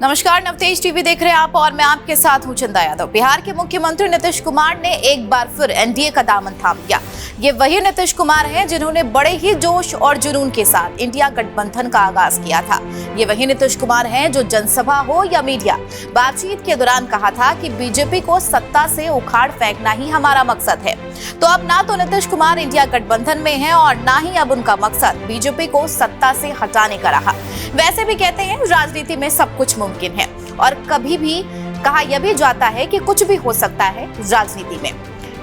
नमस्कार, नवतेज टीवी देख रहे हैं आप और मैं आपके साथ हूं चंदा यादव। बिहार के मुख्यमंत्री नीतीश कुमार ने एक बार फिर एनडीए का दामन थाम लिया। ये वही नीतीश कुमार हैं जिन्होंने बड़े ही जोश और जुनून के साथ इंडिया गठबंधन का आगाज किया था। ये वही नीतीश कुमार हैं जो जनसभा हो या मीडिया बातचीत के दौरान कहा था कि बीजेपी को सत्ता से उखाड़ फेंकना ही हमारा मकसद है। तो अब ना तो नीतीश कुमार इंडिया गठबंधन में हैं और ना ही अब उनका मकसद बीजेपी को सत्ता से हटाने का रहा। वैसे भी कहते हैं राजनीति में सब कुछ मुमकिन है और कभी भी कहा यह भी जाता है कि कुछ भी हो सकता है राजनीति में।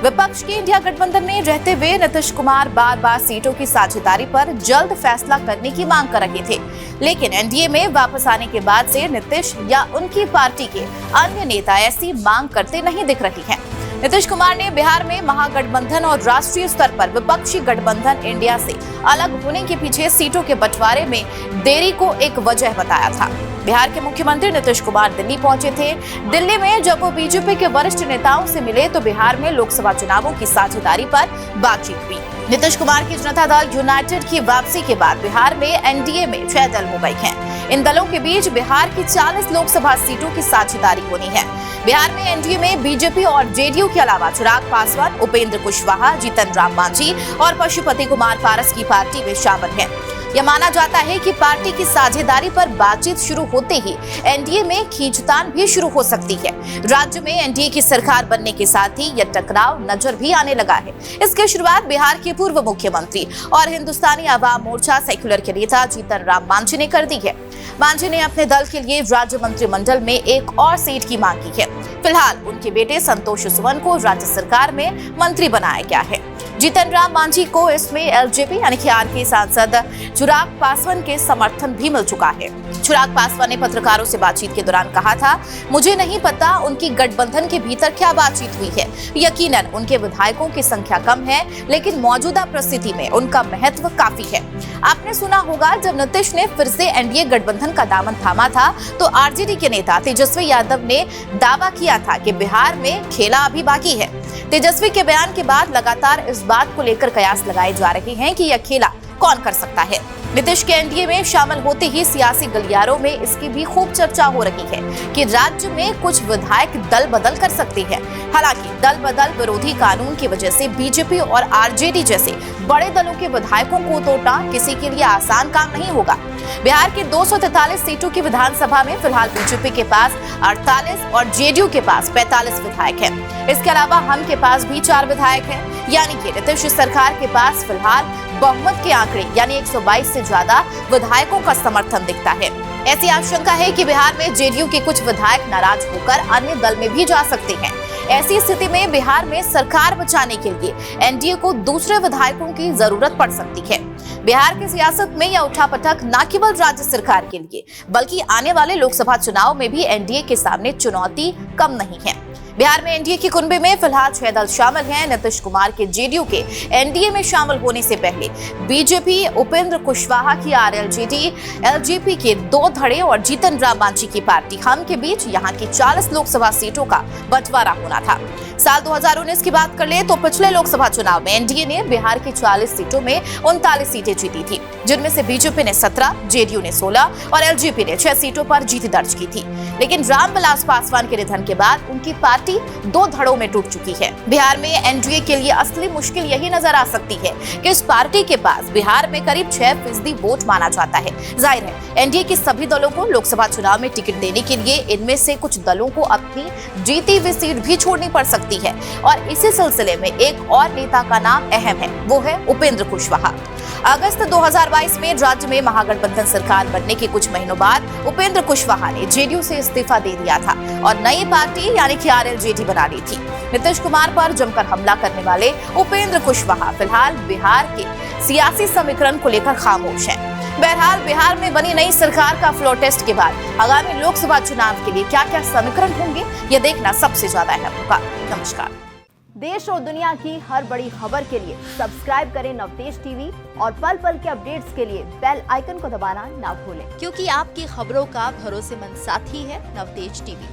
विपक्ष के इंडिया गठबंधन में रहते हुए नीतीश कुमार बार बार सीटों की साझेदारी पर जल्द फैसला करने की मांग कर रहे थे, लेकिन एनडीए में वापस आने के बाद से नीतीश या उनकी पार्टी के अन्य नेता ऐसी मांग करते नहीं दिख रही हैं। नीतीश कुमार ने बिहार में महागठबंधन और राष्ट्रीय स्तर पर विपक्षी गठबंधन इंडिया से अलग होने के पीछे सीटों के बंटवारे में देरी को एक वजह बताया था। बिहार के मुख्यमंत्री नीतीश कुमार दिल्ली पहुंचे थे। दिल्ली में जब वो बीजेपी के वरिष्ठ नेताओं से मिले तो बिहार में लोकसभा चुनावों की साझेदारी पर बातचीत हुई। नीतीश कुमार की जनता दल यूनाइटेड की वापसी के बाद बिहार में एनडीए में 6 दल हो गए हैं। इन दलों के बीच बिहार की 40 लोकसभा सीटों की साझेदारी होनी है। बिहार में एनडीए में बीजेपी और जेडीयू के अलावा चिराग पासवान, उपेंद्र कुशवाहा, जीतन राम मांझी और पशुपति कुमार पारस की पार्टी में शामिल है। यह माना जाता है कि पार्टी की साझेदारी पर बातचीत शुरू होते ही एनडीए में खींचतान भी शुरू हो सकती है। राज्य में एनडीए की सरकार बनने के साथ ही यह टकराव नजर भी आने लगा है। इसकी शुरुआत बिहार के पूर्व मुख्यमंत्री और हिंदुस्तानी आवाम मोर्चा सेक्युलर के नेता जीतन राम मांझी ने कर दी है। मांझी ने अपने दल के लिए राज्य मंत्रिमंडल में एक और सीट की मांग की है। फिलहाल उनके बेटे संतोष सुमन को राज्य सरकार में मंत्री बनाया गया है। जीतन राम मांझी को इसमें एलजेपी यानी कि आरके सांसद चिराग पासवान के समर्थन भी मिल चुका है। चिराग पासवान ने पत्रकारों से बातचीत के दौरान कहा था, मुझे नहीं पता उनकी गठबंधन के भीतर क्या बातचीत हुई है। यकीनन उनके विधायकों की संख्या कम है, लेकिन मौजूदा परिस्थिति में उनका महत्व काफी है। आपने सुना होगा जब नीतीश ने फिर से एनडीए गठबंधन का दामन थामा था तो आरजेडी के नेता तेजस्वी यादव ने दावा किया था कि बिहार में खेला अभी बाकी है। तेजस्वी के बयान के बाद लगातार इस बात को लेकर कयास लगाए जा रहे हैं कि यह खेला कौन कर सकता है। नीतीश के एनडीए में शामिल होते ही सियासी गलियारों में इसकी भी खूब चर्चा हो रही है कि राज्य में कुछ विधायक दल बदल कर सकते हैं। हालांकि दल बदल विरोधी कानून की वजह से बीजेपी और आरजेडी जैसे बड़े दलों के विधायकों को तोड़ना किसी के लिए आसान काम नहीं होगा। बिहार के 243 सीटों की विधानसभा में फिलहाल बीजेपी के पास 48 और जेडीयू के पास 45 विधायक हैं। इसके अलावा हम के पास भी 4 विधायक हैं, यानी कि नीतीश सरकार के पास फिलहाल बहुमत के आंकड़े यानी 122 से ज्यादा विधायकों का समर्थन दिखता है। ऐसी आशंका है कि बिहार में जेडीयू के कुछ विधायक नाराज होकर अन्य दल में भी जा सकते हैं। ऐसी स्थिति में बिहार में सरकार बचाने के लिए एनडीए को दूसरे विधायकों की जरूरत पड़ सकती है। बिहार की सियासत में यह उठापटक न केवल राज्य सरकार के लिए बल्कि आने वाले लोकसभा चुनाव में भी एनडीए के सामने चुनौती कम नहीं है। बिहार में एनडीए के कुनबे में फिलहाल 6 दल शामिल हैं। नीतीश कुमार के जेडीयू के एनडीए में शामिल होने से पहले बीजेपी, उपेंद्र कुशवाहा की आरएलजेडी, एलजेपी के 2 धड़े और जीतन राम मांझी की पार्टी हम के बीच यहां की 40 लोकसभा सीटों का बंटवारा होना था। साल 2019 की बात कर ले तो पिछले लोकसभा चुनाव में एनडीए ने बिहार की 40 सीटों में 39 सीटें जीती थी, जिनमें से बीजेपी ने 17, जेडीयू ने 16 और एलजेपी ने 6 सीटों पर जीत दर्ज की थी। लेकिन रामविलास पासवान के निधन के बाद उनकी पार्टी 2 धड़ों में टूट चुकी है। बिहार में एनडीए के लिए असली मुश्किल यही नजर आ सकती है कि इस पार्टी के पास बिहार में करीब 6% वोट माना जाता है। जाहिर है एनडीए के सभी दलों को लोकसभा चुनाव में टिकट देने के लिए इनमें से कुछ दलों को अपनी जीती हुई सीट भी छोड़नी पड़ सकती है और इसी सिलसिले में एक और नेता का नाम अहम है, वो है उपेंद्र कुशवाहा। अगस्त 2022 में राज्य में महागठबंधन सरकार बनने के कुछ महीनों बाद उपेंद्र कुशवाहा ने जेडीयू से इस्तीफा दे दिया था और नई पार्टी यानी कि आरएलजेडी बना ली थी। नीतीश कुमार पर जमकर हमला करने वाले उपेंद्र कुशवाहा फिलहाल बिहार के सियासी समीकरण को लेकर खामोश हैं। बहरहाल बिहार में बनी नई सरकार का फ्लोर टेस्ट के बाद आगामी लोकसभा चुनाव के लिए क्या-क्या समीकरण होंगे, यह देखना सबसे ज्यादा अहम होगा। नमस्कार। देश और दुनिया की हर बड़ी खबर के लिए सब्सक्राइब करें नवतेज टीवी और पल पल के अपडेट्स के लिए बेल आइकन को दबाना ना भूलें, क्योंकि आपकी खबरों का भरोसेमंद साथी है नवतेज टीवी।